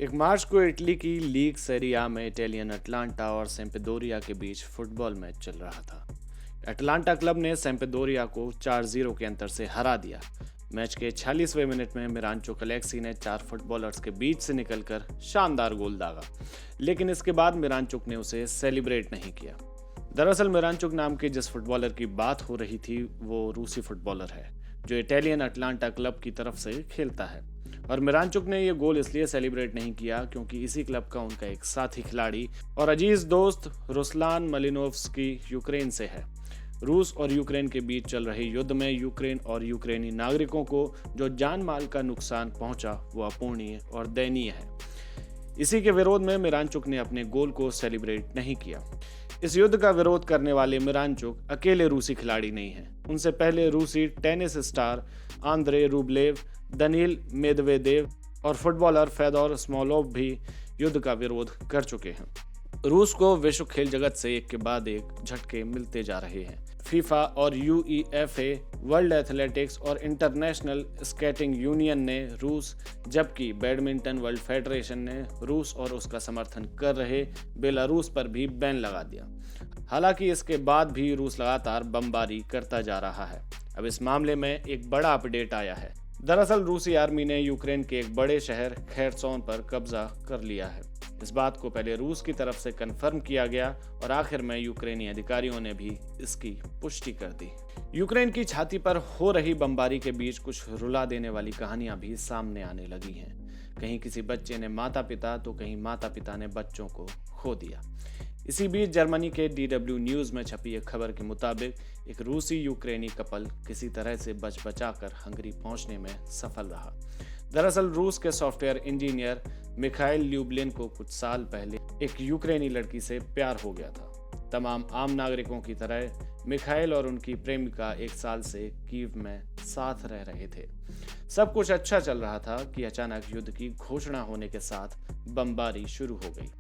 1 मार्च को इटली की लीग सेरी आ में इटालियन अटलांटा और सेम्पडोरिया के बीच फुटबॉल मैच चल रहा था। अटलांटा क्लब ने सेम्पडोरिया को 4-0 के अंतर से हरा दिया। मैच के 46वें मिनट में मिरांचो अलेक्सी ने 4 फुटबॉलर्स के बीच से निकलकर शानदार गोल दागा, लेकिन इसके बाद मिरांचुक ने उसे सेलिब्रेट नहीं किया। दरअसल मिरांचुक नाम के जिस फुटबॉलर की बात हो रही थी वो रूसी फुटबॉलर है जो इटालियन अटलांटा क्लब की तरफ से खेलता है। और मिरांचुक ने यह गोल इसलिए सेलिब्रेट नहीं किया क्योंकि इसी क्लब का उनका एक साथी खिलाड़ी और अजीज दोस्त रुस्लान मलिनोव्स्की यूक्रेन से है। रूस और यूक्रेन के बीच चल रहे युद्ध में यूक्रेन और यूक्रेनी नागरिकों को जो जान माल का नुकसान पहुंचा वो अपूर्णीय और दयनीय है। इसी के विरोध में मिरांचुक ने अपने गोल को सेलिब्रेट नहीं किया। इस युद्ध का विरोध करने वाले मिरांचुक अकेले रूसी खिलाड़ी नहीं हैं। उनसे पहले रूसी tennis star Andre Rublev, Daniil Medvedev और फुटबॉलर फेदोर स्मोलोव भी युद्ध का विरोध कर चुके हैं। रूस को विश्व खेल जगत से एक के बाद एक झटके मिलते जा रहे हैं। फीफा और यूईएफए, वर्ल्ड एथलेटिक्स और इंटरनेशनल स्केटिंग यूनियन ने रूस, जबकि बैडमिंटन वर्ल्ड फेडरेशन ने रूस और उसका समर्थन कर रहे बेलारूस पर भी बैन लगा दिया। हालांकि इसके बाद भी रूस लगातार बमबारी करता जा रहा है। अब इस मामले में एक बड़ा अपडेट आया है। दरअसल रूसी आर्मी ने यूक्रेन के एक बड़े शहर खेरसोन पर कब्जा कर लिया है। इस बात को पहले रूस की तरफ से कंफर्म किया गया और आखिर में यूक्रेनी अधिकारियों ने भी इसकी पुष्टि कर दी। यूक्रेन की छाती पर हो रही बमबारी के बीच कुछ रुला देने वाली कहानियां भी सामने आने लगी हैं। कहीं किसी बच्चे ने माता पिता तो कहीं माता पिता ने बच्चों को खो दिया। इसी बीच जर्मनी के DW न्यूज में छपी एक खबर के मुताबिक एक रूसी यूक्रेनी कपल किसी तरह से बच बचाकर हंगरी पहुंचने में सफल रहा। दरअसल रूस के सॉफ्टवेयर इंजीनियर मिखाइल ल्यूब्लिन को कुछ साल पहले एक यूक्रेनी लड़की से प्यार हो गया था। तमाम आम नागरिकों की तरह मिखाइल और उनकी प्रेमिका 1 साल से कीव में साथ रह रहे थे। सब कुछ अच्छा चल रहा था कि अचानक युद्ध की घोषणा होने के साथ बमबारी शुरू हो गई।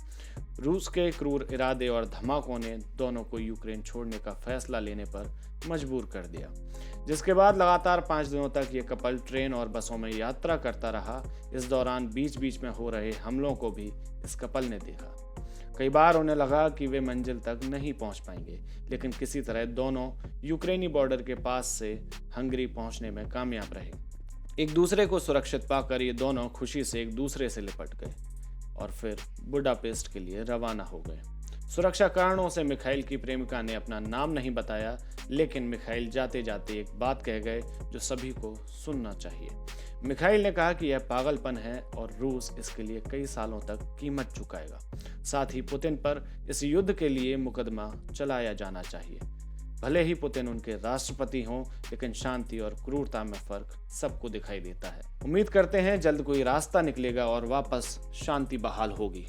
रूस के क्रूर इरादे और धमाकों ने दोनों को यूक्रेन छोड़ने का फैसला लेने पर मजबूर कर दिया, जिसके बाद लगातार 5 दिनों तक ये कपल ट्रेन और बसों में यात्रा करता रहा। इस दौरान बीच बीच में हो रहे हमलों को भी इस कपल ने देखा। कई बार उन्हें लगा कि वे मंजिल तक नहीं पहुंच पाएंगे, लेकिन किसी तरह दोनों यूक्रेनी बॉर्डर के पास से हंगरी पहुंचने में कामयाब रहे। एक दूसरे को सुरक्षित पाकर ये दोनों खुशी से एक दूसरे से लिपट गए और फिर बुडापेस्ट के लिए रवाना हो गए। सुरक्षा कारणों से मिखाइल की प्रेमिका ने अपना नाम नहीं बताया, लेकिन मिखाइल जाते जाते एक बात कह गए जो सभी को सुनना चाहिए। मिखाइल ने कहा कि यह पागलपन है और रूस इसके लिए कई सालों तक कीमत चुकाएगा। साथ ही पुतिन पर इस युद्ध के लिए मुकदमा चलाया जाना चाहिए। भले ही पुतिन उनके राष्ट्रपति हों, लेकिन शांति और क्रूरता में फर्क सबको दिखाई देता है। उम्मीद करते हैं जल्द कोई रास्ता निकलेगा और वापस शांति बहाल होगी।